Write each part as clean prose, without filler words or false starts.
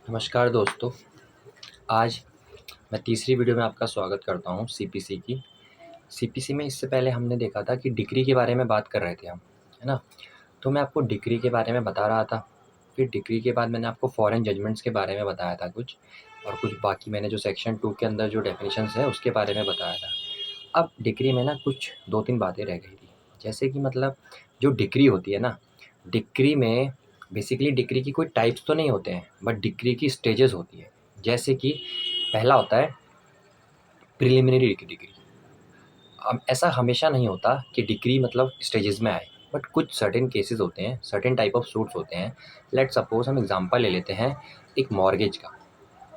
नमस्कार दोस्तों। आज मैं तीसरी वीडियो में आपका स्वागत करता हूँ सीपीसी की। सीपीसी में इससे पहले हमने देखा था कि डिग्री के बारे में बात कर रहे थे हम, है ना? तो मैं आपको डिग्री के बारे में बता रहा था। फिर डिग्री के बाद मैंने आपको फॉरेन जजमेंट्स के बारे में बताया था कुछ, और कुछ बाकी मैंने जो सेक्शन 2 के अंदर जो डेफिनेशंस है उसके बारे में बताया था। अब डिग्री में ना कुछ 2-3 बातें रह गई थी। जैसे कि मतलब जो डिग्री होती है ना, डिग्री में बेसिकली डिग्री की कोई टाइप्स तो नहीं होते हैं, बट डिग्री की स्टेजेस होती है। जैसे कि पहला होता है प्रिलिमिनरी डिग्री। अब ऐसा हमेशा नहीं होता कि डिग्री मतलब स्टेजेस में आए, बट कुछ सर्टेन केसेस होते हैं, सर्टेन टाइप ऑफ सूट्स होते हैं। लेट सपोज हम एग्जांपल ले लेते हैं एक मॉर्गेज का।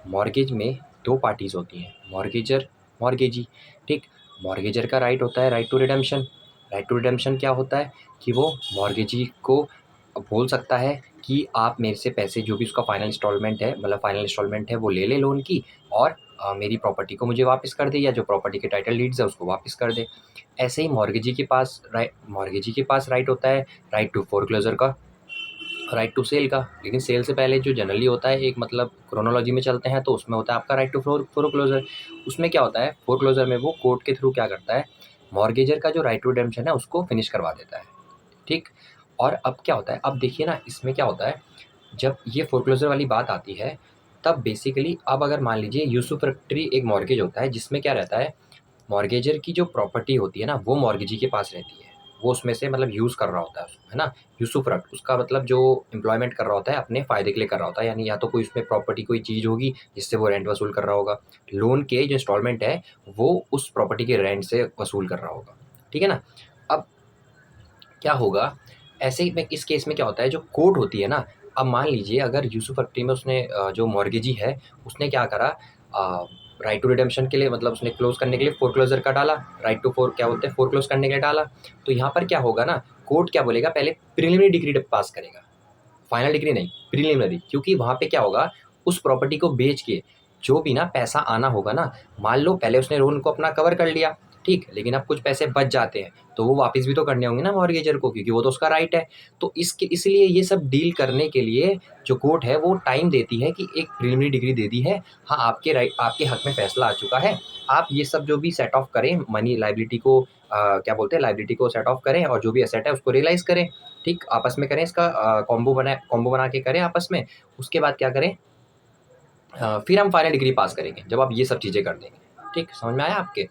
मॉर्गेज में 2 पार्टीज़ होती हैं, मॉर्गेजर, मॉर्गेजी। ठीक? मॉर्गेजर का राइट होता है right to redemption. Right to redemption क्या होता है कि वो मॉर्गेजी को बोल सकता है कि आप मेरे से पैसे जो भी उसका फाइनल इंस्टॉलमेंट है, मतलब फाइनल इंस्टॉलमेंट है, वो ले लोन की, और मेरी प्रॉपर्टी को मुझे वापस कर दे, या जो प्रॉपर्टी के टाइटल डीड्स है उसको वापस कर दे। ऐसे ही मॉर्गेजी के पास राइट होता है राइट टू फोरक्लोजर का, राइट टू सेल का। लेकिन सेल से पहले जो जनरली होता है, एक मतलब क्रोनोलॉजी में चलते हैं तो उसमें होता है आपका राइट टू फोरक्लोजर। उसमें क्या होता है, फोरक्लोजर में वो कोर्ट के थ्रू क्या करता है, मॉर्गेजर का जो राइट टू रिडेम्पशन है उसको फिनिश करवा देता है। ठीक? और अब क्या होता है, अब देखिए ना, इसमें क्या होता है, जब ये फोरक्लोजर वाली बात आती है तब बेसिकली अब अगर मान लीजिए यूसुफैक्टरी एक मॉर्गेज होता है, जिसमें क्या रहता है, मॉर्गेजर की जो प्रॉपर्टी होती है ना वो मॉर्गेजी के पास रहती है। वो उसमें से मतलब यूज़ कर रहा होता है उसको, है ना? यूसुफ्रक्ट उसका मतलब जो एम्प्लॉयमेंट कर रहा होता है अपने फ़ायदे के लिए कर रहा होता है, यानी या तो कोई उसमें प्रॉपर्टी कोई चीज़ होगी जिससे वो रेंट वसूल कर रहा होगा। लोन के जो इंस्टॉलमेंट है वो उस प्रॉपर्टी के रेंट से वसूल कर रहा होगा। ठीक है ना? अब क्या होगा, ऐसे ही में इस केस में क्या होता है, जो कोर्ट होती है ना, अब मान लीजिए अगर यूसुफैक्टरी में उसने जो मॉर्गेजी है उसने क्या करा, राइट टू रिडेम्पशन के लिए मतलब उसने क्लोज करने के लिए फोरक्लोजर का डाला, राइट टू फोर क्या बोलते हैं फोरक्लोज करने के लिए डाला। तो यहाँ पर क्या होगा ना, कोर्ट क्या बोलेगा, पहले प्रिलिमिनरी डिग्री पास करेगा, फाइनल डिग्री नहीं, प्रिलिमिनरी। क्योंकि वहाँ पे क्या होगा, उस प्रॉपर्टी को बेच के जो भी ना पैसा आना होगा ना, मान लो पहले उसने लोन को अपना कवर कर लिया, ठीक, लेकिन अब कुछ पैसे बच जाते हैं तो वो वापस भी तो करने होंगे ना मॉर्गेजर को, क्योंकि वो तो उसका राइट है। तो इसके इसलिए ये सब डील करने के लिए जो कोर्ट है वो टाइम देती है कि एक प्रिलिमिनरी डिग्री दे दी है, हाँ आपके राइट, आपके हक में फैसला आ चुका है, आप ये सब जो भी सेट ऑफ करें, मनी लाइबिलिटी को क्या बोलते हैं, लाइबिलिटी को सेट ऑफ करें, और जो भी एसेट है उसको रियलाइज करें। ठीक, आपस में करें, इसका कॉम्बो बना के करें आपस में। उसके बाद क्या करें, फिर हम फाइनल डिग्री पास करेंगे जब आप ये सब चीज़ें कर देंगे। ठीक, समझ में आया आपके?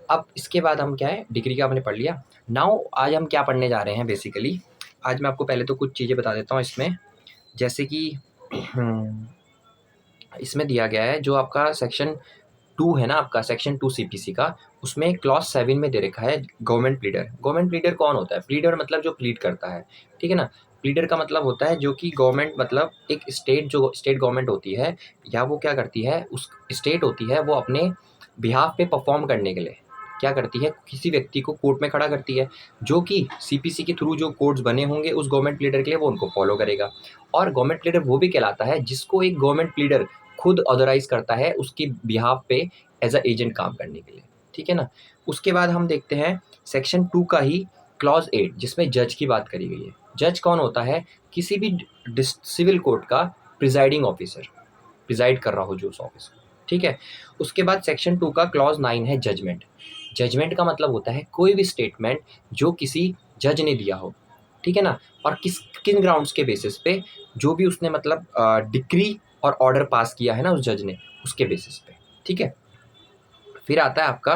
अब इसके बाद हम क्या है, डिग्री का हमने पढ़ लिया। नाउ आज हम क्या पढ़ने जा रहे हैं बेसिकली, आज मैं आपको पहले तो कुछ चीज़ें बता देता हूँ इसमें। जैसे कि इसमें दिया गया है जो आपका सेक्शन 2 है ना, आपका सेक्शन 2 सीपीसी का, उसमें क्लॉज 7 में दे रखा है गवर्नमेंट प्लीडर। गवर्नमेंट प्लीडर कौन होता है? प्लीडर मतलब जो प्लीड करता है, ठीक है ना? प्लीडर का मतलब होता है जो कि गवर्नमेंट मतलब एक स्टेट, जो स्टेट गवर्नमेंट होती है या वो क्या करती है, उस स्टेट होती है वो अपने बिहाफ पे परफॉर्म करने के लिए क्या करती है, किसी व्यक्ति को कोर्ट में खड़ा करती है, जो कि सीपीसी के थ्रू जो कोर्ट्स बने होंगे उस गवर्नमेंट प्लीडर के लिए वो उनको फॉलो करेगा। और गवर्नमेंट प्लीडर वो भी कहलाता है जिसको एक गवर्नमेंट प्लीडर खुद ऑथराइज करता है उसकी बिहाफ पे एज अ एजेंट काम करने के लिए। ठीक है ना? उसके बाद हम देखते हैं सेक्शन 2 का ही क्लॉज 8, जिसमें जज की बात करी गई है। जज कौन होता है? किसी भी सिविल कोर्ट का प्रिजाइडिंग ऑफिसर, प्रिजाइड कर रहा हो जो उस ऑफिस को। ठीक है? उसके बाद सेक्शन 2 का क्लॉज 9 है जजमेंट। जजमेंट का मतलब होता है कोई भी स्टेटमेंट जो किसी जज ने दिया हो, ठीक है ना, और किन ग्राउंड्स के बेसिस पे, जो भी उसने मतलब डिक्री और ऑर्डर पास किया है ना उस जज ने, उसके बेसिस पे। ठीक है? फिर आता है आपका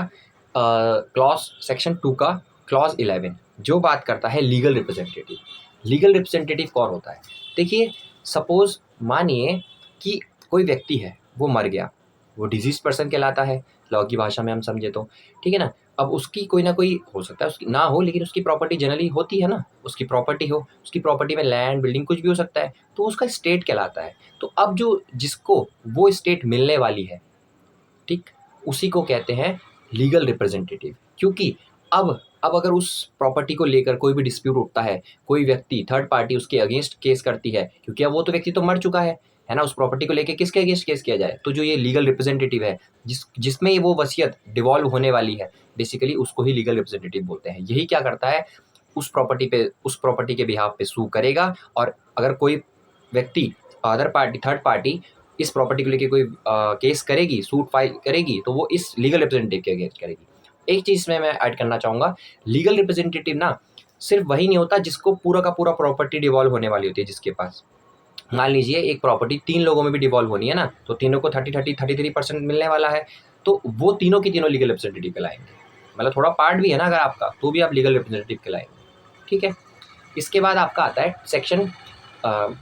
क्लॉज सेक्शन 2 का क्लॉज 11, जो बात करता है लीगल रिप्रेजेंटेटिव। लीगल रिप्रेजेंटेटिव कौन होता है? देखिए, सपोज मानिए कि कोई व्यक्ति है वो मर गया, वो डिजीज पर्सन कहलाता है लॉ की भाषा में हम समझे तो। ठीक है ना? अब उसकी कोई ना कोई हो सकता है, उसकी ना हो लेकिन उसकी प्रॉपर्टी जनरली होती है ना, उसकी प्रॉपर्टी हो, उसकी प्रॉपर्टी में लैंड बिल्डिंग कुछ भी हो सकता है, तो उसका स्टेट कहलाता है। तो अब जो जिसको वो स्टेट मिलने वाली है, ठीक, उसी को कहते हैं लीगल रिप्रेजेंटेटिव। क्योंकि अब अगर उस प्रॉपर्टी को लेकर कोई भी डिस्प्यूट उठता है, कोई व्यक्ति थर्ड पार्टी उसके अगेंस्ट केस करती है, क्योंकि अब वो तो व्यक्ति तो मर चुका है ना, उस प्रॉपर्टी को लेके किसके अगेंस्ट केस किया जाए, तो जो ये लीगल रिप्रेजेंटेटिव है जिसमें ये वो वसीयत डिवॉल्व होने वाली है, बेसिकली उसको ही लीगल रिप्रेजेंटेटिव बोलते हैं। यही क्या करता है, उस प्रॉपर्टी के बिहाफ पे सू करेगा, और अगर कोई व्यक्ति, अदर पार्टी, थर्ड पार्टी इस प्रॉपर्टी को लेके कोई केस करेगी, सूट फाइल करेगी, तो वो इस लीगल रिप्रेजेंटेटिव के अगेंस्ट करेगी। एक चीज़ में मैं ऐड करना चाहूँगा, लीगल रिप्रेजेंटेटिव ना सिर्फ वही नहीं होता जिसको पूरा का पूरा प्रॉपर्टी डिवॉल्व होने वाली होती है जिसके पास। मान लीजिए एक प्रॉपर्टी 3 लोगों में भी डिवॉल्व होनी है ना, तो तीनों को 33% मिलने वाला है, तो वो तीनों की तीनों लीगल रिप्रेजेंटेटिव कहलाएंगे। मतलब थोड़ा पार्ट भी है ना अगर आपका, तो भी आप लीगल रिप्रेजेंटेटिव कहलाएंगे। ठीक है। इसके बाद आपका आता है सेक्शन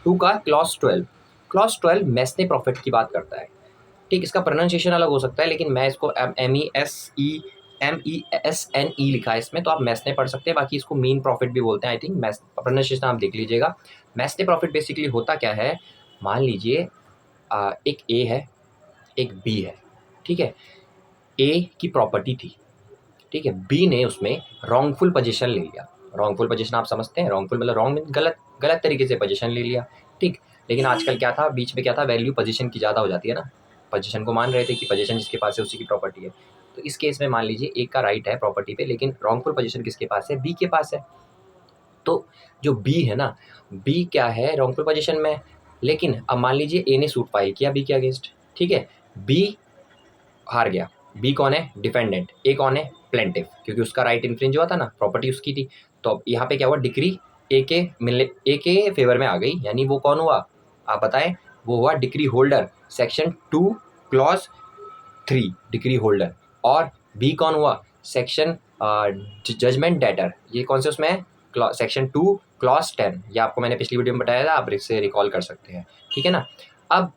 2 का क्लॉज 12। क्लॉज 12 मैस्ने प्रॉफिट की बात करता है। ठीक, इसका प्रोनाउंसिएशन अलग हो सकता है, लेकिन मैं इसको MESEN लिखा है इसमें, तो आप मैस्ने पढ़ सकते हैं। बाकी इसको मीन प्रॉफिट भी बोलते हैं, आई थिंक। प्रोनाउंसिएशन आप देख लीजिएगा। मैस्ने प्रॉफिट बेसिकली होता क्या है, मान लीजिए एक ए है, एक बी है। ठीक है, ए की प्रॉपर्टी थी, ठीक है, बी ने उसमें रॉन्गफुल पोजीशन ले लिया। रॉन्गफुल पोजीशन आप समझते हैं, रॉन्गफुल मतलब रॉन्ग मीन गलत, गलत तरीके से पोजीशन ले लिया। ठीक, लेकिन आजकल क्या था, बीच में क्या था, वैल्यू पोजीशन की ज़्यादा हो जाती है ना, पोजीशन को मान रहे थे कि पोजीशन जिसके पास है उसी की प्रॉपर्टी है। तो इस केस में मान लीजिए एक का राइट है प्रॉपर्टी पे, लेकिन रॉन्गफुल पोजीशन किसके पास है, बी के पास है। तो जो बी है ना, बी क्या है, रॉन्गफुल पोजीशन में है। लेकिन अब मान लीजिए ए ने सूट फाइल किया बी के अगेंस्ट, ठीक है, बी हार गया। बी कौन है, डिफेंडेंट। ए कौन है, प्लेंटिफ, क्योंकि उसका राइट इन्फ्रिंज हुआ था ना, प्रॉपर्टी उसकी थी। तो अब यहाँ पे क्या हुआ, डिक्री ए के फेवर में आ गई, यानी वो कौन हुआ, आप बताएं, वो हुआ decree holder, section 2 clause 3 decree holder. और बी कौन हुआ, सेक्शन जजमेंट डेटर, ये कौन से उसमें है, सेक्शन 2 क्लॉज 10। ये आपको मैंने पिछली वीडियो में बताया था, आप इससे रिकॉल कर सकते हैं। ठीक है ना। अब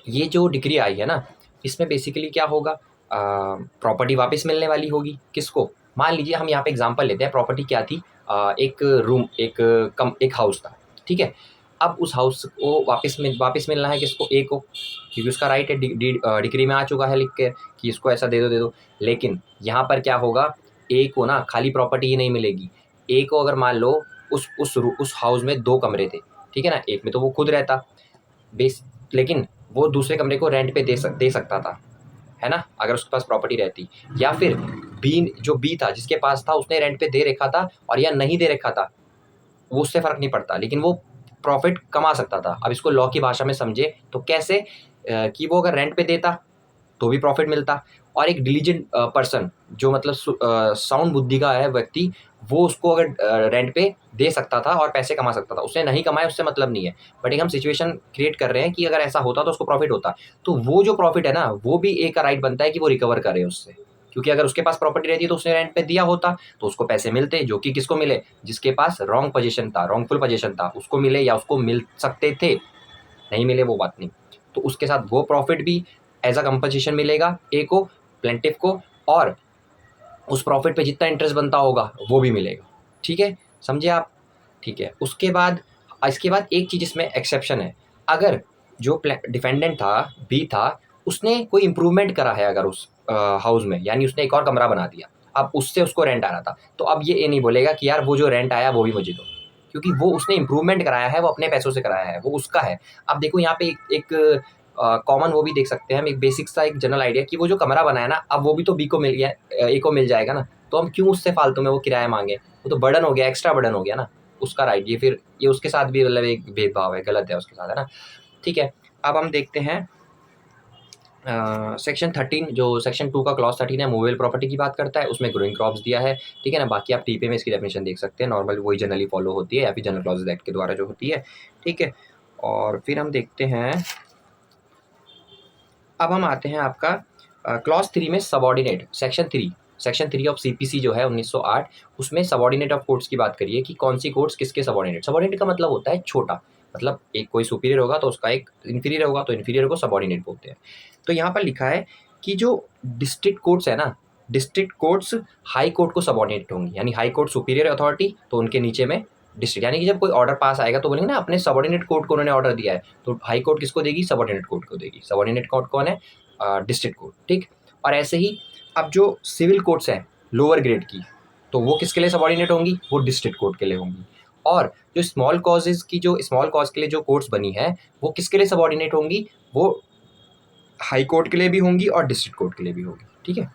ये जो डिग्री आई है ना, इसमें बेसिकली क्या होगा, प्रॉपर्टी वापस मिलने वाली होगी किसको। मान लीजिए हम यहाँ पे एग्जांपल लेते हैं, प्रॉपर्टी क्या थी, एक रूम, एक हाउस था। ठीक है, अब उस हाउस को वापस मिलना है किसको, ए को, क्योंकि उसका राइट है, डिग्री में आ चुका है लिख के कि इसको ऐसा दे दो। लेकिन यहाँ पर क्या होगा, ए को ना खाली प्रॉपर्टी ही नहीं मिलेगी। ए को अगर मान लो उस हाउस में 2 कमरे थे, ठीक है ना, एक में तो वो खुद रहता बेस, लेकिन वो दूसरे कमरे को रेंट पे दे सकता था, है ना, अगर उसके पास प्रॉपर्टी रहती। या फिर बी था जिसके पास था, उसने रेंट पे दे रखा था और या नहीं दे रखा था, वो उससे फर्क नहीं पड़ता, लेकिन वो प्रॉफिट कमा सकता था। अब इसको लॉ की भाषा में समझे तो कैसे, कि वो अगर रेंट पे देता तो भी प्रॉफिट मिलता, और एक डिलीजेंट पर्सन, जो मतलब साउंड बुद्धि का है व्यक्ति, वो उसको अगर रेंट पे दे सकता था और पैसे कमा सकता था। उसने नहीं कमाए उससे मतलब नहीं है, बट एक हम सिचुएशन क्रिएट कर रहे हैं कि अगर ऐसा होता तो उसको प्रॉफिट होता। तो वो जो प्रॉफिट है ना, वो भी एक का राइट बनता है कि वो रिकवर करे उससे, क्योंकि अगर उसके पास प्रॉपर्टी रहती तो उसने रेंट पे दिया होता तो उसको पैसे मिलते, जो कि किसको मिले, जिसके पास रॉन्ग पोजीशन था, रॉन्गफुल पोजीशन था, उसको मिले, या उसको मिल सकते थे, नहीं मिले वो बात नहीं। तो उसके साथ वो प्रॉफिट भी एज अ कंपनसेशन मिलेगा ए को, प्लेंटिफ को, और उस प्रॉफिट पे जितना इंटरेस्ट बनता होगा वो भी मिलेगा। ठीक है, समझे आप। ठीक है, इसके बाद एक चीज़ इसमें एक्सेप्शन है, अगर जो डिफेंडेंट था, बी था, उसने कोई इंप्रूवमेंट करा है अगर उस हाउस में, यानी उसने एक और कमरा बना दिया, अब उससे उसको रेंट आ रहा था, तो अब ये नहीं बोलेगा कि यार वो जो रेंट आया वो भी मुझे दो, क्योंकि वो उसने इंप्रूवमेंट कराया है, वो अपने पैसों से कराया है, वो उसका है। अब देखो यहाँ पे एक कॉमन वो भी देख सकते हैं हम, एक बेसिक सा एक जनरल आइडिया, कि वो जो कमरा बनाया ना, अब वो भी तो बी को मिल गया, ए को मिल जाएगा ना, तो हम क्यों उससे फालतू में वो किराया मांगे, वो तो बर्डन हो गया, एक्स्ट्रा बर्डन हो गया ना उसका राइट। ये फिर ये उसके साथ भी मतलब एक भेदभाव है, गलत है उसके साथ, है ना। ठीक है, अब हम देखते हैं सेक्शन 13, जो सेक्शन 2 का क्लॉज 13 है, मूवेबल प्रॉपर्टी की बात करता है, उसमें ग्रोइंग क्रॉप्स दिया है। ठीक है ना, बाकी आप टीपे में इसकी डेफिनेशन देख सकते हैं, नॉर्मल वही जनरली फॉलो होती है, या फिर जनरल क्लॉजेज एक्ट के द्वारा जो होती है। ठीक है, और फिर हम देखते हैं, अब हम आते हैं आपका क्लॉज 3 में सबऑर्डिनेट, सेक्शन 3 ऑफ सीपीसी जो है 1908, उसमें सबऑर्डिनेट ऑफ कोर्ट्स की बात करिए कि कौन सी कोर्ट्स किसके सबऑर्डिनेट। सबऑर्डिनेट का मतलब होता है छोटा, मतलब एक कोई सुपीरियर होगा तो उसका एक इन्फीरियर होगा, तो इन्फीरियर को सबऑर्डिनेट बोलते हैं। तो यहाँ पर लिखा है कि जो डिस्ट्रिक्ट कोर्ट्स है ना, डिस्ट्रिक्ट कोर्ट्स हाई कोर्ट को सबऑर्डिनेट होंगी, यानी हाई कोर्ट सुपीरियर अथॉरिटी, तो उनके नीचे में डिस्ट्रिक्ट, यानी कि जब कोई ऑर्डर पास आएगा तो बोलेंगे ना अपने सबऑर्डिनेट कोर्ट को उन्होंने ऑर्डर दिया है, तो हाई कोर्ट किसको देगी, सबऑर्डिनेट कोर्ट को देगी। सबऑर्डिनेट कोर्ट कौन है, डिस्ट्रिक्ट कोर्ट। ठीक, और ऐसे ही अब जो सिविल कोर्ट्स हैं लोअर ग्रेड की, तो वो किसके लिए सबऑर्डिनेट होंगी, वो डिस्ट्रिक्ट कोर्ट के लिए होंगी। और जो स्मॉल कॉजेज की, जो स्मॉल कॉज के लिए जो कोर्ट्स बनी है, वो किसके लिए सबऑर्डिनेट होंगी, वो हाई कोर्ट के लिए भी होंगी और डिस्ट्रिक्ट कोर्ट के लिए भी होगी। ठीक है,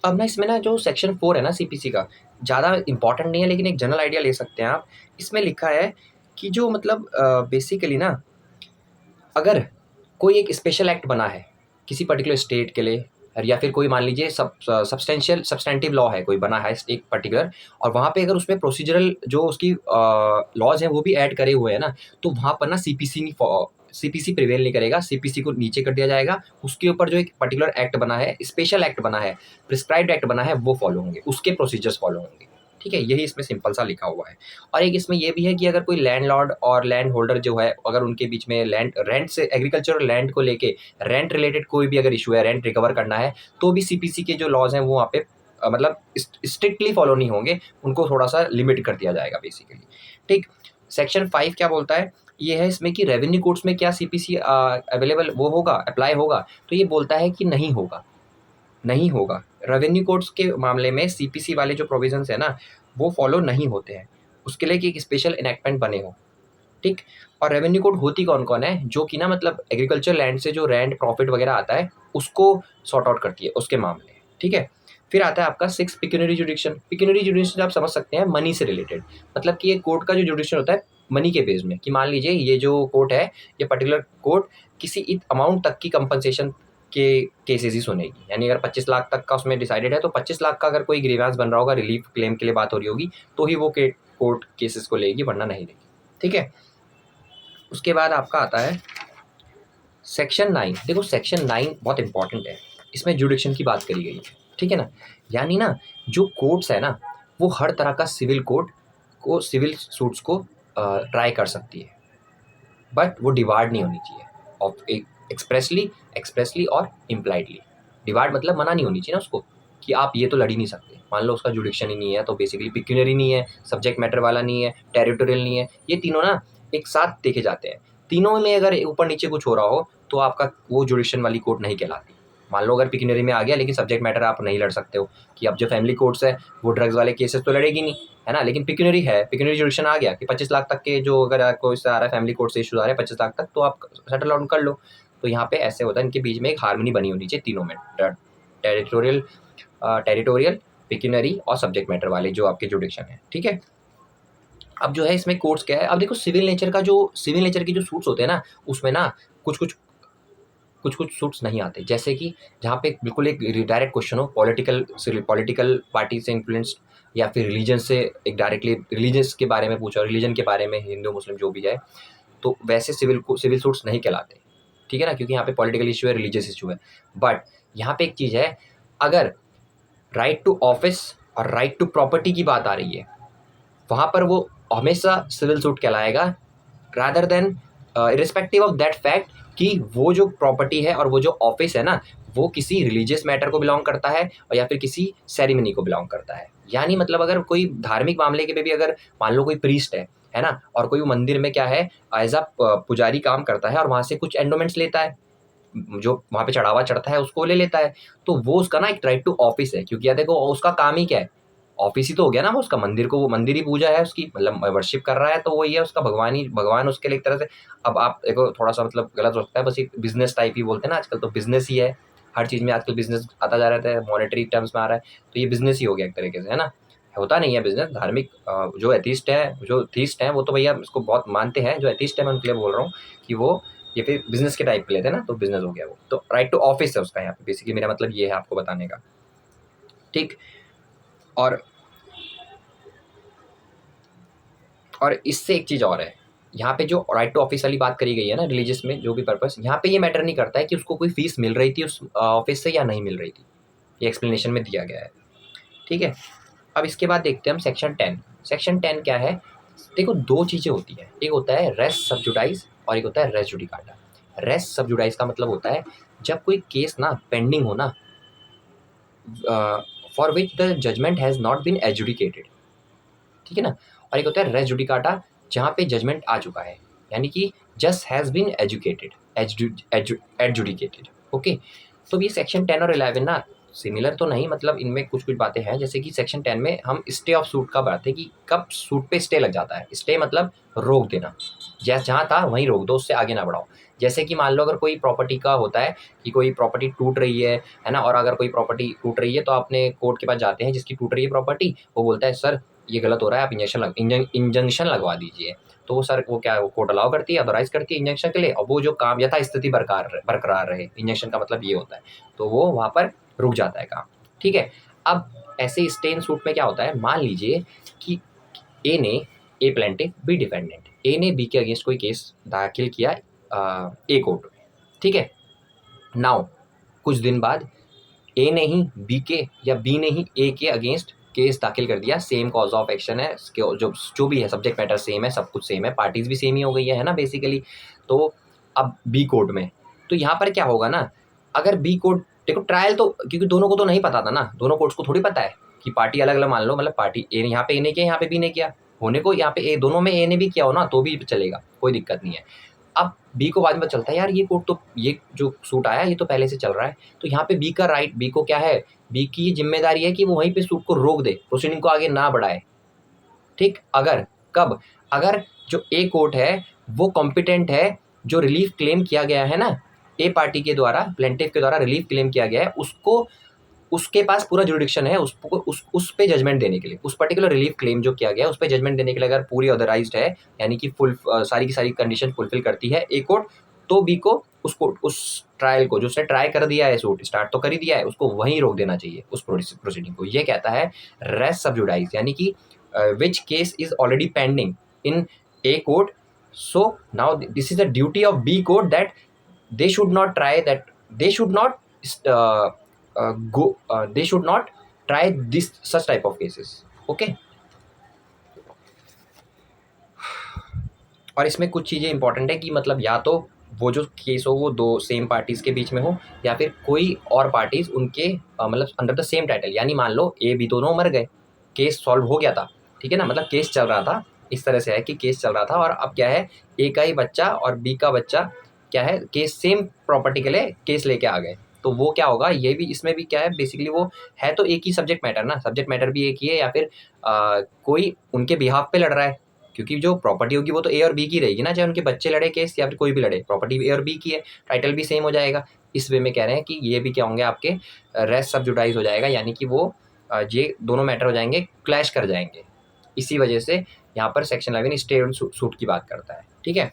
अब ना इसमें ना जो सेक्शन 4 है ना सीपीसी का, ज़्यादा इंपॉर्टेंट नहीं है, लेकिन एक जनरल आइडिया ले सकते हैं आप। इसमें लिखा है कि जो मतलब बेसिकली ना, अगर कोई एक स्पेशल एक्ट बना है किसी पर्टिकुलर स्टेट के लिए, या फिर कोई मान लीजिए सब्सटेंटिव लॉ है कोई बना है एक पर्टिकुलर, और वहाँ पे अगर उसमें प्रोसीजरल जो उसकी लॉज हैं वो भी ऐड करे हुए हैं ना, तो वहाँ पर ना सीपीसी प्रिवेल नहीं करेगा, सीपीसी को नीचे कर दिया जाएगा। उसके ऊपर जो एक पर्टिकुलर एक्ट बना है, स्पेशल एक्ट बना है, प्रिस्क्राइब्ड एक्ट बना है, वो फॉलो होंगे, उसके प्रोसीजर्स फॉलो होंगे। ठीक है, यही इसमें सिंपल सा लिखा हुआ है। और एक इसमें ये भी है कि अगर कोई लैंडलॉर्ड और लैंड होल्डर जो है, अगर उनके बीच में लैंड रेंट से एग्रीकल्चरल लैंड को लेके रेंट रिलेटेड कोई भी अगर इशू है, रेंट रिकवर करना है, तो भी सीपीसी के जो लॉज हैं वो वहाँ पे मतलब स्ट्रिक्टली फॉलो नहीं होंगे, उनको थोड़ा सा लिमिट कर दिया जाएगा बेसिकली। ठीक, सेक्शन 5 क्या बोलता है, ये है इसमें कि रेवेन्यू कोड्स में क्या सीपीसी अवेलेबल वो होगा, अप्लाई होगा, तो ये बोलता है कि नहीं होगा, नहीं होगा। रेवेन्यू कोड्स के मामले में सीपीसी वाले जो प्रोविजंस है ना, वो फॉलो नहीं होते हैं, उसके लिए कि एक स्पेशल इनेक्टमेंट बने हो। ठीक, और रेवेन्यू कोड होती कौन कौन है, जो कि ना मतलब एग्रीकल्चर लैंड से जो रेंट प्रॉफिट वगैरह आता है उसको सॉर्ट आउट करती है, उसके मामले। ठीक है, फिर आता है आपका 6 पिक्यूनरी जुडिक्शन। पिक्यूनरी जुडिक्शन आप समझ सकते हैं मनी से रिलेटेड, मतलब कि ये कोर्ट का जो जुडिक्शन होता है मनी के बेस में, कि मान लीजिए ये जो कोर्ट है, ये पर्टिकुलर कोर्ट किसी अमाउंट तक की कंपनसेशन के केसेस ही सुनेगी। यानी अगर 25 लाख तक का उसमें डिसाइडेड है, तो 25 लाख का अगर कोई ग्रीवेंस बन रहा होगा, रिलीफ क्लेम के लिए बात हो रही होगी, तो ही वो कोर्ट केसेस को लेगी, वरना नहीं लेगी। ठीक है, उसके बाद आपका आता है सेक्शन 9। देखो सेक्शन 9 बहुत इंपॉर्टेंट है, इसमें जुडिक्शन की बात करी गई है। ठीक है ना, यानी ना जो कोर्ट्स है ना, वो हर तरह का सिविल कोर्ट को, सिविल सूट्स को ट्राई कर सकती है, बट वो डिवार्ड नहीं होनी चाहिए, और एक्सप्रेसली और इम्प्लाइडली। डिवार्ड मतलब मना नहीं होनी चाहिए ना उसको, कि आप ये तो लड़ ही नहीं सकते। मान लो उसका जुडिक्शन ही नहीं है, तो बेसिकली पिक्यूनरी नहीं है, सब्जेक्ट मैटर वाला नहीं है, टेरिटोरियल नहीं है, ये तीनों ना एक साथ देखे जाते हैं। तीनों में अगर ऊपर नीचे कुछ हो रहा हो, तो आपका वो जुडिक्शन वाली कोर्ट नहीं कहलाती। मान लो अगर पिक्यूनरी में आ गया, लेकिन सब्जेक्ट मैटर आप नहीं लड़ सकते हो, कि अब जो फैमिली कोर्ट्स है वो ड्रग्स वाले केसेस तो लड़ेगी नहीं, है ना, लेकिन पिक्यूनरी है, पिक्यूनरी जुडिक्शन आ गया कि 25 लाख तक के जो अगर कोई से आ रहा है, फैमिली कोर्ट से इशू आ रहा है 25 लाख तक, तो आप सेटल आउट कर लो। तो यहाँ पे ऐसे होता है, इनके बीच में एक हार्मनी बनी होनी चाहिए तीनों में, टेरिटोरियल, पिक्यूनरी और सब्जेक्ट मैटर वाले जो आपके जुडिक्शन है। ठीक है, अब जो है इसमें कोर्ट्स क्या है, अब देखो सिविल नेचर के जो सूट्स होते हैं ना, उसमें ना कुछ कुछ सूट्स नहीं आते, जैसे कि जहाँ पे बिल्कुल एक डायरेक्ट क्वेश्चन हो, पॉलिटिकल पार्टी से इन्फ्लुएंस्ड, या फिर रिलीजन से एक डायरेक्टली रिलीजन्स के बारे में पूछा, रिलीजन के बारे में, हिंदू मुस्लिम जो भी है, तो वैसे सिविल सूट्स नहीं कहलाते। ठीक है ना, क्योंकि यहाँ पे पॉलिटिकल इशू है, रिलीजियस इशू है। बट यहाँ पे एक चीज़ है, अगर राइट टू ऑफिस और राइट टू प्रॉपर्टी की बात आ रही है, वहाँ पर वो हमेशा सिविल सूट कहलाएगा, rather than irrespective of that fact कि वो जो प्रॉपर्टी है और वो जो ऑफिस है ना, वो किसी रिलीजियस मैटर को बिलोंग करता है, और या फिर किसी सेरेमनी को बिलोंग करता है। यानी मतलब अगर कोई धार्मिक मामले के पे भी अगर मान लो कोई प्रीस्ट है ना, और कोई मंदिर में क्या है, एज अ पुजारी काम करता है, और वहाँ से कुछ एंडोमेंट्स लेता है, जो वहाँ पे चढ़ावा चढ़ता है उसको ले लेता है, तो वो उसका ना एक राइट टू ऑफिस है। क्योंकि यार देखो उसका काम ही क्या है, ऑफिस ही तो हो गया ना, वो उसका मंदिर को, वो मंदिर ही पूजा है उसकी, मतलब वर्शिप कर रहा है, तो वही है उसका भगवान उसके लिए एक तरह से। अब आप देखो थोड़ा सा मतलब गलत हो सकता है, बस एक बिजनेस टाइप ही बोलते हैं ना आजकल, तो बिजनेस ही है, हर चीज़ में आजकल बिजनेस आता जा रहा है, मॉनेटरी टर्म्स में आ रहा है, तो ये बिजनेस ही हो गया एक तरीके से, है ना। होता नहीं है बिजनेस, धार्मिक जो एथिस्ट है, जो थीस्ट है, वो तो भैया इसको बहुत मानते हैं, जो एथिस्ट है मैं उनके लिए बोल रहा हूँ कि वो ये फिर बिजनेस के टाइप पे लेते हैं ना, तो बिजनेस हो गया वो, तो राइट टू ऑफिस है उसका यहाँ पे, बेसिकली मेरा मतलब ये है आपको बताने का। ठीक, और इससे एक चीज़ और है, यहाँ पे जो राइट टू ऑफिस वाली बात करी गई है ना, रिलीजियस में जो भी पर्पस, यहाँ पे ये मैटर नहीं करता है कि उसको कोई फीस मिल रही थी उस ऑफिस से या नहीं मिल रही थी, ये एक्सप्लेनेशन में दिया गया है। ठीक है, अब इसके बाद देखते हैं हम सेक्शन 10। सेक्शन 10 क्या है, देखो दो चीज़ें होती हैं, एक होता है रेस सब जुडाइज और एक होता है रेस जुडिकाटा। रेस सब जुडाइज का मतलब होता है जब कोई केस ना पेंडिंग हो ना, for which the judgment has not been adjudicated. ठीक है ना, और एक होता है रेस जुडिकाटा, जहाँ पे जजमेंट आ चुका है, यानी कि जस्ट हैज़ बीन एजुडिकेटेड। ओके, तो ये सेक्शन 10 और 11 ना सिमिलर तो नहीं, मतलब इनमें कुछ कुछ बातें हैं, जैसे कि सेक्शन 10 में हम स्टे ऑफ सूट का बात है, कि कब सूट पे स्टे लग जाता है। स्टे मतलब रोक देना, जैसे जहाँ था वहीं रोक दो, उससे आगे ना बढ़ाओ। जैसे कि मान लो अगर कोई प्रॉपर्टी का होता है कि कोई प्रॉपर्टी टूट रही है ना, और अगर कोई प्रॉपर्टी टूट रही है तो आपने कोर्ट के पास जाते हैं जिसकी टूट रही है प्रॉपर्टी, वो बोलता है सर ये गलत हो रहा है, आप इंजंक्शन लगवा दीजिए। तो वो सर वो क्या है, वो कोर्ट अलाउ करती है, अथोराइज करती है इंजेक्शन के लिए, और वो जो काम यथास्थिति बरकरार रहे, इंजेक्शन का मतलब ये होता है, तो वो वहाँ पर रुक जाता है काम। ठीक है। अब ऐसे स्टेन सूट में क्या होता है, मान लीजिए कि ए प्लेंटिफ बी डिफेंडेंट, ए ने बी के अगेंस्ट कोई केस दाखिल किया ए कोर्ट में। ठीक है। नाउ कुछ दिन बाद ए ने ही बी के या बी ने ही ए के अगेंस्ट केस दाखिल कर दिया, सेम कॉज ऑफ एक्शन है, जो जो भी है, सब्जेक्ट मैटर सेम है, सब कुछ सेम है, पार्टीज भी सेम ही हो गई है ना बेसिकली। तो अब बी कोर्ट में, तो यहाँ पर क्या होगा ना, अगर बी कोर्ट, देखो ट्रायल तो, क्योंकि दोनों को तो नहीं पता था ना, दोनों कोर्ट्स को थोड़ी पता है कि पार्टी अलग अलग, मान लो मतलब पार्टी ए यहाँ पे ए ने किया, यहाँ पे बी ने किया, होने को यहाँ पे ए दोनों में ए ने भी किया हो ना तो भी चलेगा, कोई दिक्कत नहीं है। अब बी को बाद में चलता है यार ये कोर्ट तो, ये जो सूट आया ये तो पहले से चल रहा है, तो यहाँ पे बी का राइट, बी को क्या है, बी की जिम्मेदारी है कि वो वहीं पे सूट को रोक दे, प्रोसीडिंग को आगे ना बढ़ाए। ठीक। अगर कब, अगर जो ए कोर्ट है वो कॉम्पिटेंट है, जो रिलीफ क्लेम किया गया है ना, ए पार्टी के द्वारा, प्लेंटिफ के द्वारा रिलीफ क्लेम किया गया है, उसको, उसके पास पूरा जुरिडिक्शन है उसको उस पे जजमेंट देने के लिए, उस पर्टिकुलर रिलीफ क्लेम जो किया गया है उस पे जजमेंट देने के लिए, अगर पूरी ऑथराइज्ड है, यानी कि फुल सारी की सारी कंडीशन फुलफिल करती है ए कोर्ट, तो बी को उसको, उस ट्रायल को, जो उसने ट्राई कर दिया है, सूट स्टार्ट तो कर ही दिया है, उसको वहीं रोक देना चाहिए उस प्रोसीडिंग को। ये कहता है रेस सब जुडाइज, यानी कि which case is already pending in a court, so now this is the duty of b court that they should not try that, they should not they should not try this such type of cases. Okay. और इसमें कुछ चीज़ें important है कि मतलब या तो वो जो केस हो वो दो सेम पार्टीज के बीच में हो, या फिर कोई और पार्टीज उनके मतलब अंडर द सेम टाइटल, यानी मान लो ए बी दोनों मर गए, केस सॉल्व हो गया था, ठीक है ना, मतलब केस चल रहा था, इस तरह से है कि केस चल रहा था और अब क्या है, ए का ही बच्चा और बी का बच्चा क्या है, केस सेम प्रॉपर्टी के लिए केस लेके आ गए, तो वो क्या होगा, ये भी इसमें भी क्या है, बेसिकली वो है तो एक ही सब्जेक्ट मैटर ना, सब्जेक्ट मैटर भी एक ही है, या फिर कोई उनके बिहाफ पे लड़ रहा है, क्योंकि जो प्रॉपर्टी होगी वो तो ए और बी की रहेगी ना, चाहे उनके बच्चे लड़े केस या फिर कोई भी लड़े, प्रॉपर्टी ए और बी की है, टाइटल भी सेम हो जाएगा। इस वे में कह रहे हैं कि ये भी क्या होंगे आपके, रेस्ट सब जुडाइज हो जाएगा, यानी कि वो ये दोनों मैटर हो जाएंगे, क्लैश कर जाएंगे। इसी वजह से यहाँ पर सेक्शन 11 स्टे सूट की बात करता है। ठीक है।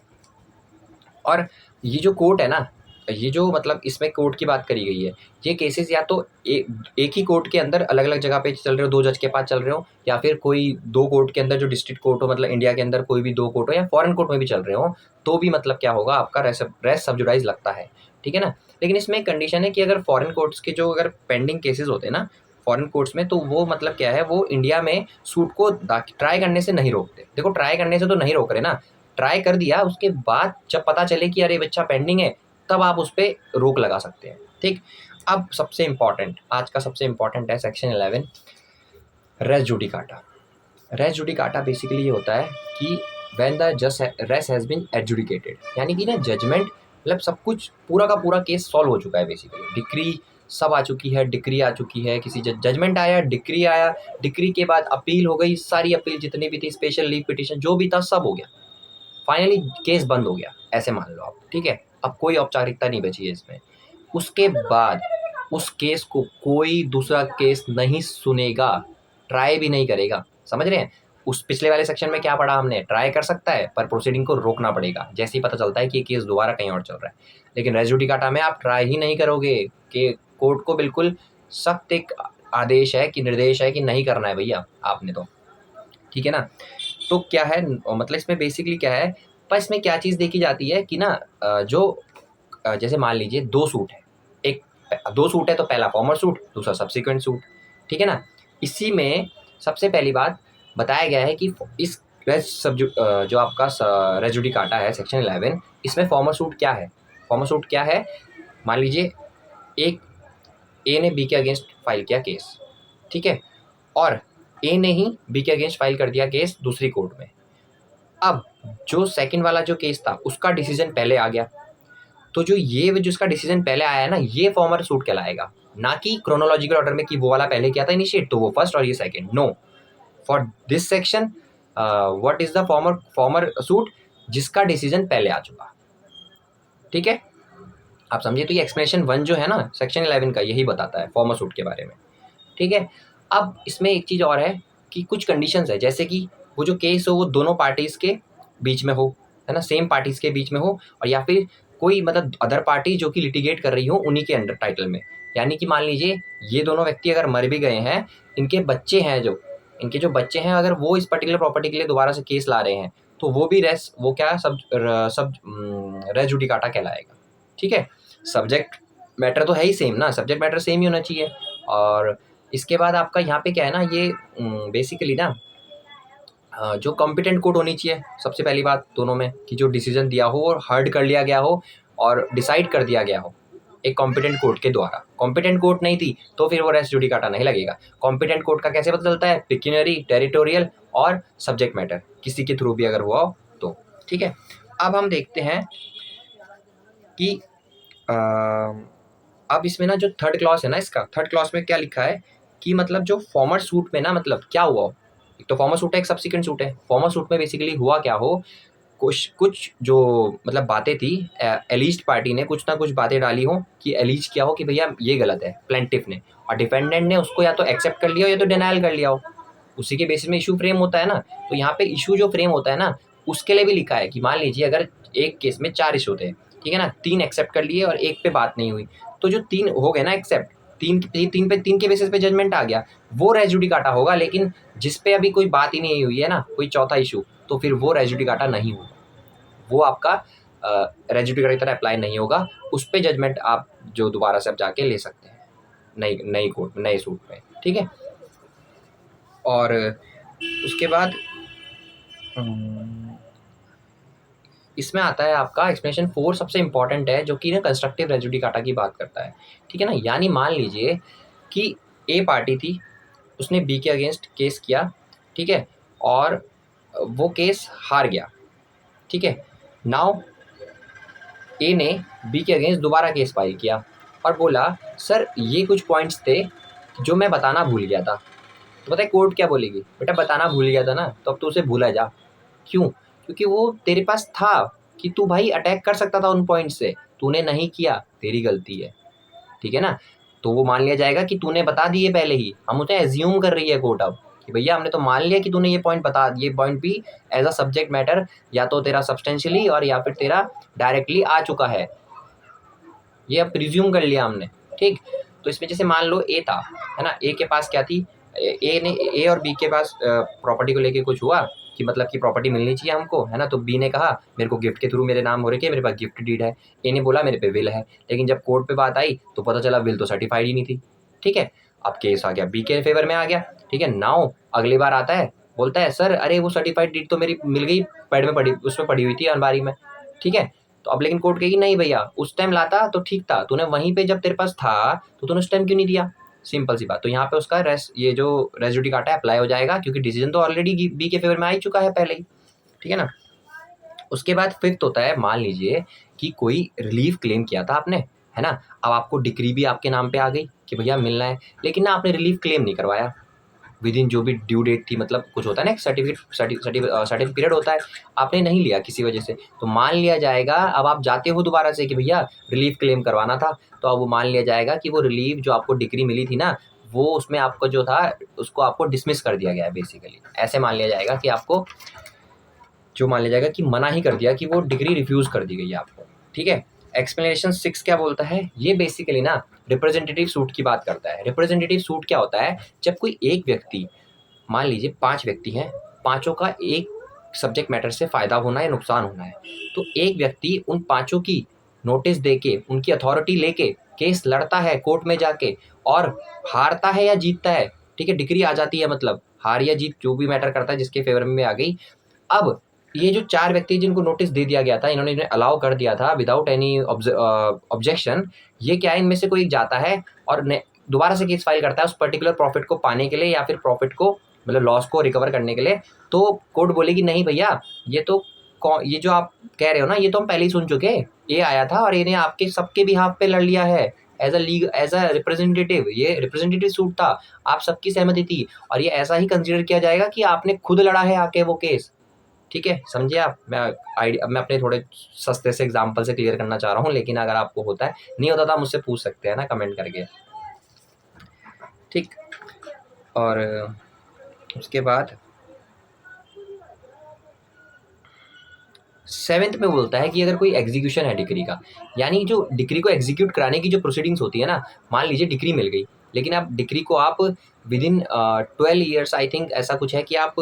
और ये जो कोर्ट है ना, ये जो मतलब इसमें कोर्ट की बात करी गई है, ये केसेस या तो एक ही कोर्ट के अंदर अलग अलग जगह पे चल रहे हो, दो जज के पास चल रहे हो, या फिर कोई दो कोर्ट के अंदर जो डिस्ट्रिक्ट कोर्ट हो, मतलब इंडिया के अंदर कोई भी दो कोर्ट हो, या फॉरेन कोर्ट में भी चल रहे हो, तो भी मतलब क्या होगा, आपका रेस्ट सब जुडाइज लगता है। ठीक है ना। लेकिन इसमें एक कंडीशन है कि अगर फॉरेन कोर्ट्स के जो अगर पेंडिंग केसेस होते हैं ना फॉरेन कोर्ट्स में, तो वो मतलब क्या है, वो इंडिया में सूट को ट्राई करने से नहीं रोकते। देखो ट्राई करने से तो नहीं रोक रहे ना, ट्राई कर दिया, उसके बाद जब पता चले कि अरे बच्चा पेंडिंग है, तब आप उस पर रोक लगा सकते हैं। ठीक। अब सबसे इम्पॉर्टेंट, आज का सबसे इम्पॉर्टेंट है section 11 res judicata. Res judicata basically ये होता है कि when the just res has been adjudicated, यानी कि ना जजमेंट, मतलब सब कुछ पूरा का पूरा केस सॉल्व हो चुका है, बेसिकली डिक्री सब आ चुकी है, डिक्री आ चुकी है, किसी जजमेंट आया, डिक्री आया, डिक्री के बाद अपील हो गई, सारी अपील जितनी भी थी, स्पेशल लीव पिटिशन जो भी था सब हो गया, फाइनली केस बंद हो गया, ऐसे मान लो आप। ठीक है। अब कोई औपचारिकता नहीं बची है इसमें। उसके बाद उस केस को कोई दूसरा केस नहीं सुनेगा, ट्राई भी नहीं करेगा। समझ रहे हैं। उस पिछले वाले सेक्शन में क्या पढ़ा हमने, ट्राई कर सकता है पर प्रोसीडिंग को रोकना पड़ेगा जैसे ही पता चलता है कि ये केस दोबारा कहीं और चल रहा है। लेकिन रेस जुडिकाटा में आप ट्राई ही नहीं करोगे, कि कोर्ट को बिल्कुल सख्त एक आदेश है कि निर्देश है कि नहीं करना है भैया आपने तो। ठीक है ना। तो क्या है, मतलब इसमें बेसिकली क्या है, पर इसमें क्या चीज़ देखी जाती है कि ना जो जैसे मान लीजिए दो सूट है, एक दो सूट है तो पहला फॉर्मर सूट, दूसरा सब्सिक्वेंट सूट। ठीक है ना। इसी में सबसे पहली बात बताया गया है कि इस जो आपका रेस जुडिकाटा है सेक्शन 11, इसमें फॉर्मर सूट क्या है, फॉर्मर सूट क्या है, मान लीजिए एक ए ने बी के अगेंस्ट फाइल किया केस, ठीक है, और ए ने ही बी के अगेंस्ट फाइल कर दिया केस दूसरी कोर्ट में। अब जो सेकंड वाला जो केस था उसका डिसीजन पहले आ गया, तो जो इसका डिसीजन पहले आया है ना, ये फॉर्मर सूट कहलाएगा, ना कि क्रोनोलॉजिकल ऑर्डर में कि वो वाला पहले किया था इनिशिएट तो वो फर्स्ट और ये second. No, for this section what is the former suit, जिसका डिसीजन पहले आ चुका। ठीक है। आप समझिए। तो ये एक्सप्लेनेशन 1 जो है ना सेक्शन 11 का, यही बताता है फॉर्मर सूट के बारे में। ठीक है। अब इसमें एक चीज़ और है कि कुछ कंडीशंस है, जैसे कि वो जो केस हो वो दोनों पार्टीज़ के बीच में हो, है ना, सेम पार्टीज के बीच में हो, और या फिर कोई मतलब अदर पार्टी जो कि लिटिगेट कर रही हो उन्हीं के अंडर टाइटल में। यानी कि मान लीजिए ये दोनों व्यक्ति अगर मर भी गए हैं, इनके बच्चे हैं, जो इनके जो बच्चे हैं, अगर वो इस पर्टिकुलर प्रॉपर्टी के लिए दोबारा से केस ला रहे हैं, तो वो भी वो क्या सब रेस जुडिकाटा कहलाएगा। ठीक है, सब्जेक्ट मैटर तो है ही सेम ना, सब्जेक्ट मैटर सेम ही होना चाहिए। और इसके बाद आपका यहाँ पे क्या है ना, ये बेसिकली ना जो कॉम्पिटेंट कोर्ट होनी चाहिए सबसे पहली बात दोनों में, कि जो डिसीजन दिया हो और हर्ड कर लिया गया हो और डिसाइड कर दिया गया हो एक कॉम्पिटेंट कोर्ट के द्वारा। कॉम्पिटेंट कोर्ट नहीं थी तो फिर वो रेस जुडिकाटा नहीं लगेगा। कॉम्पिटेंट कोर्ट का कैसे पता चलता है? पिक्यूनरी, टेरिटोरियल और सब्जेक्ट मैटर, किसी के थ्रू भी अगर हुआ हो तो। ठीक है, अब हम देखते हैं कि अब इसमें ना जो थर्ड क्लॉज है ना, इसका थर्ड क्लॉज में क्या लिखा है कि मतलब जो फॉर्मर सूट में ना मतलब क्या हुआ हो। एक तो फॉर्मर सूट है, एक सब्सिक्वेंट सूट है। फॉर्मर सूट में बेसिकली हुआ क्या हो, कुछ जो मतलब बातें थी, एलिज्ड पार्टी ने कुछ ना कुछ बातें डाली हो कि एलिज किया हो कि भैया ये गलत है प्लेंटिफ ने, और डिफेंडेंट ने उसको या तो एक्सेप्ट कर लिया हो या तो डिनायल कर लिया हो। उसी के बेसिस में इशू फ्रेम होता है ना। तो यहाँ पे इशू जो फ्रेम होता है ना, उसके लिए भी लिखा है कि मान लीजिए अगर एक केस में 4 इशू थे, ठीक है ना, 3 एक्सेप्ट कर लिए और एक पे बात नहीं हुई, तो जो 3 हो गए ना एक्सेप्ट, तीन के बेसिस पे जजमेंट आ गया, वो रेस जुडिकाटा होगा। लेकिन जिस पे अभी कोई बात ही नहीं हुई है ना, कोई चौथा इशू, तो फिर वो रेस जुडिकाटा नहीं होगा, वो आपका रेस जुडिकाटा की तरह अप्लाई नहीं होगा। उस पे जजमेंट आप जो दोबारा से आप जाके ले सकते हैं नई नई कोर्ट नए सूट पे। ठीक है, और उसके बाद इसमें आता है आपका एक्सप्लेनेशन 4, सबसे इंपॉर्टेंट है, जो कि ना कंस्ट्रक्टिव रेस जुडिकाटा की बात करता है। ठीक है ना, यानी मान लीजिए कि ए पार्टी थी, उसने बी के अगेंस्ट केस किया, ठीक है, और वो केस हार गया। ठीक है, नाउ ए ने बी के अगेंस्ट दोबारा केस फाइल किया और बोला सर ये कुछ पॉइंट्स थे जो मैं बताना भूल गया था। तो पता है कोर्ट क्या बोलेगी? बेटा बताना भूल गया था ना, तो अब तो उसे भूला जा। क्यों? क्योंकि वो तेरे पास था कि तू भाई अटैक कर सकता था उन पॉइंट से, तूने नहीं किया, तेरी गलती है। ठीक है ना, तो वो मान लिया जाएगा कि तूने बता दिए पहले ही। हम उसे एज्यूम कर रही है कोर्ट अब कि भैया हमने तो मान लिया कि तूने ये पॉइंट भी एज अ सब्जेक्ट मैटर या तो तेरा सब्सटेंशियली और या फिर तेरा डायरेक्टली आ चुका है, ये अब प्रिज्यूम कर लिया हमने। ठीक, तो इसमें जैसे मान लो ए था, है ना, ए के पास क्या थी, ए और बी के पास प्रॉपर्टी को लेके कुछ हुआ कि मतलब कि प्रॉपर्टी मिलनी चाहिए हमको, है ना। तो बी ने कहा मेरे को गिफ्ट के थ्रू मेरे नाम हो रखे, मेरे पास गिफ्ट डीड है। ए ने बोला मेरे पे विल है। लेकिन जब कोर्ट पे बात आई तो पता चला विल तो सर्टिफाइड ही नहीं थी। ठीक है, अब केस आ गया बी के फेवर में आ गया। ठीक है, नाउ अगली बार आता है, बोलता है सर अरे वो सर्टिफाइड डीड तो मेरी मिल गई, पेड में पड़ी, उसमें पड़ी हुई थी अलमारी में। ठीक है, तो अब लेकिन कोर्ट कहेगी नहीं भैया उस टाइम लाता तो ठीक था, तूने वहीं पे जब तेरे पास था तो तूने उस टाइम क्यों नहीं दिया। सिंपल सी बात। तो यहाँ पे उसका ये जो रेस जुडिकाटा है अप्लाई हो जाएगा, क्योंकि डिसीजन तो ऑलरेडी बी के फेवर में आ ही चुका है पहले ही। ठीक है ना, उसके बाद फिफ्थ होता है, मान लीजिए कि कोई रिलीफ क्लेम किया था आपने, है ना, अब आपको डिक्री भी आपके नाम पे आ गई कि भैया मिलना है, लेकिन ना आपने रिलीफ क्लेम नहीं करवाया विद इन जो भी ड्यू डेट थी, मतलब कुछ होता है ना सर्टिफिकेट पीरियड होता है, आपने नहीं लिया किसी वजह से, तो मान लिया जाएगा अब आप जाते हो दोबारा से कि भैया रिलीफ क्लेम करवाना था, तो अब वो मान लिया जाएगा कि वो रिलीफ जो आपको डिग्री मिली थी ना, वो उसमें आपको जो था उसको आपको डिसमिस कर दिया गया है। बेसिकली ऐसे मान लिया जाएगा कि आपको जो मान लिया जाएगा कि मना ही कर दिया, कि वो डिग्री रिफ्यूज कर दी गई है आपको। ठीक है, एक्सप्लेनेशन 6 क्या बोलता है, ये बेसिकली ना रिप्रेजेंटेटिव सूट की बात करता है। रिप्रेजेंटेटिव सूट क्या होता है, जब कोई एक व्यक्ति, मान लीजिए 5 व्यक्ति हैं, पांचों का एक सब्जेक्ट मैटर से फायदा होना है नुकसान होना है, तो एक व्यक्ति उन पांचों की नोटिस देके उनकी अथॉरिटी लेके केस लड़ता है कोर्ट में जाके, और हारता है या जीतता है, ठीक है, डिग्री आ जाती है, मतलब हार या जीत जो भी मैटर करता है जिसके फेवर में आ गई। अब ये जो 4 व्यक्ति जिनको नोटिस दे दिया गया था, इन्होंने इन्हें अलाउ कर दिया था विदाउट एनी ऑब्जेक्शन, ये क्या है, इनमें से कोई जाता है और दोबारा से केस फाइल करता है उस पर्टिकुलर प्रॉफिट को पाने के लिए या फिर प्रॉफिट को मतलब लॉस को रिकवर करने के लिए। तो कोर्ट बोलेगी नहीं भैया ये जो आप कह रहे हो ना, ये तो हम पहले ही सुन चुके, ये आया था और इन्हें आपके सबके बिहाफ पे लड़ लिया है एज अ रिप्रेजेंटेटिव, ये रिप्रेजेंटेटिव सूट था, आप सबकी सहमति थी, और ये ऐसा ही कंसिडर किया जाएगा कि आपने खुद लड़ा है आके वो केस। ठीक है, समझिए आप। मैं अपने थोड़े सस्ते से एग्जांपल से क्लियर करना चाह रहा हूँ, लेकिन अगर आपको होता है नहीं होता तो आप मुझसे पूछ सकते हैं ना कमेंट करके। ठीक, और उसके बाद 7th में बोलता है कि अगर कोई एग्जीक्यूशन है डिक्री का, यानी जो डिक्री को एग्जीक्यूट कराने की जो प्रोसीडिंग्स होती है ना, मान लीजिए डिक्री मिल गई, लेकिन आप डिक्री को आप विदिन 12 ईयर्स, आई थिंक ऐसा कुछ है कि आप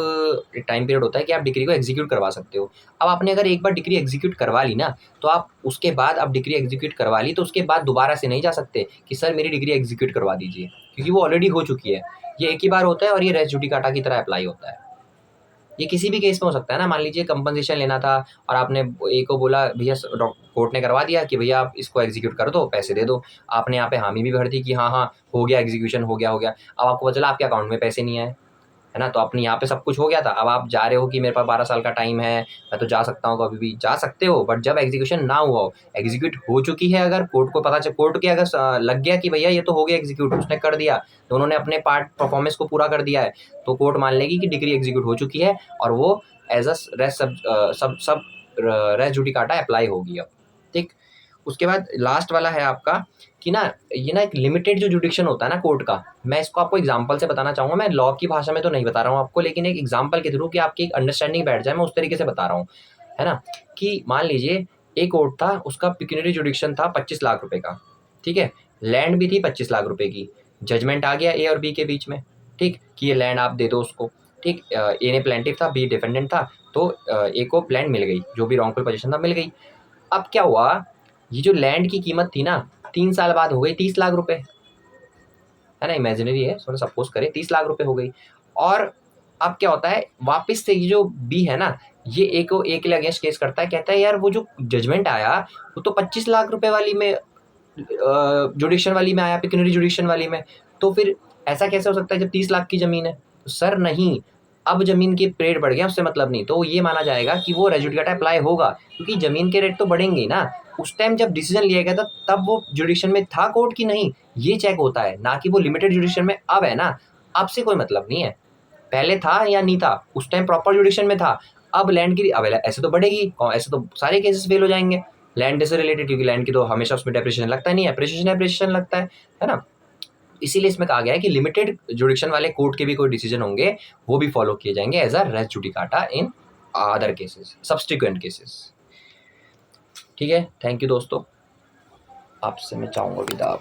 टाइम पीरियड होता है कि आप डिक्री को एग्जीक्यूट करवा सकते हो। अब आपने अगर एक बार डिक्री एग्जीक्यूट करवा ली ना, तो आप उसके बाद आप डिक्री एग्जीक्यूट करवा ली तो उसके बाद दोबारा से नहीं जा सकते कि सर मेरी डिग्री एग्जीक्यूट करवा दीजिए, क्योंकि वो ऑलरेडी हो चुकी है। ये एक ही बार होता है और ये रेस जुडिकाटा की तरह अप्लाई होता है। ये किसी भी केस में हो सकता है ना, मान लीजिए कंपनसेशन लेना था और आपने ए को बोला, भैया कोर्ट ने करवा दिया कि भैया आप इसको एग्जीक्यूट कर दो, पैसे दे दो। आपने यहाँ पे हामी भी भर दी कि हाँ हाँ हो गया एग्जीक्यूशन, हो गया हो गया। अब आपको पता चला आपके अकाउंट में पैसे नहीं आए, है ना, तो अपनी यहाँ पे सब कुछ हो गया था। अब आप जा रहे हो कि मेरे पास 12 साल का टाइम है, मैं तो जा सकता हूँ, कभी भी जा सकते हो, बट जब एग्जीक्यूशन ना हुआ हो, एग्जीक्यूट हो चुकी है, अगर कोर्ट को पता चल, कोर्ट के अगर लग गया कि भैया ये तो हो गया एग्जीक्यूट, उसने कर दिया, तो उन्होंने अपने पार्ट परफॉर्मेंस को पूरा कर दिया है, तो कोर्ट मान लेगी कि डिग्री एग्जीक्यूट हो चुकी है और वो as a res judicata apply होगी अब। ठीक, उसके बाद लास्ट वाला है आपका कि ना, ये ना एक लिमिटेड जो जुडिक्शन होता है ना कोर्ट का, मैं इसको आपको एग्जांपल से बताना चाहूँगा। मैं लॉ की भाषा में तो नहीं बता रहा हूँ आपको, लेकिन एक एग्जांपल के थ्रू कि आपकी एक अंडरस्टैंडिंग बैठ जाए, मैं उस तरीके से बता रहा हूँ, है ना। कि मान लीजिए एक कोर्ट था, उसका पिक्यूनरी जुडिक्शन था 25 लाख रुपए का, ठीक है, लैंड भी थी 25 लाख रुपए की, जजमेंट आ गया ए और बी के बीच में, ठीक, कि ये लैंड आप दे दो उसको, ठीक, ए ने प्लेंटिफ था, बी डिफेंडेंट था, तो ए को लैंड मिल गई, जो भी रॉन्गफुल पोजीशन था मिल गई। अब क्या हुआ, ये जो लैंड की कीमत थी ना, 3 साल बाद हो गई 30 लाख रुपए, है ना, इमेजिनरी है, सपोज करें 30 लाख रुपए हो गई। और अब क्या होता है, वापस से ये जो बी है ना, ये ए को ए के लिए अगेंस्ट केस करता है, कहता है यार वो जो जजमेंट आया वो तो 25 लाख रुपए वाली में, जुडिक्शन वाली में आया, पिक्यूनरी जुडिक्शन वाली में, तो फिर ऐसा कैसे हो सकता है जब 30 लाख की जमीन है। तो सर नहीं, अब जमीन के रेट बढ़ गया, उससे मतलब नहीं, तो ये माना जाएगा कि वो रेस जुडिकाटा अप्लाई होगा, क्योंकि जमीन के रेट तो बढ़ेंगे ही ना। उस टाइम जब डिसीजन लिया गया था तब वो जुडिक्शन में था कोर्ट की नहीं, ये चेक होता है ना, कि वो लिमिटेड जुडिक्शन में अब है ना, अब से कोई मतलब नहीं है, पहले था या नहीं था, उस टाइम प्रॉपर जुडिक्शन में था, अब लैंड की अब ऐसे तो बढ़ेगी, ऐसे तो सारे केसेस फेल हो जाएंगे लैंड से रिलेटेड, क्योंकि लैंड की तो हमेशा उसमें डेप्रिसिएशन लगता नहीं है, एप्रिसिएशन लगता है ना। इसीलिए इसमें कहा गया है कि लिमिटेड जुडिक्शन वाले कोर्ट के भी कोई डिसीजन होंगे वो भी फॉलो किए जाएंगे as a res judicata in other cases, subsequent cases. ठीक है, थैंक यू दोस्तों, आपसे मैं चाहूँगा विदा।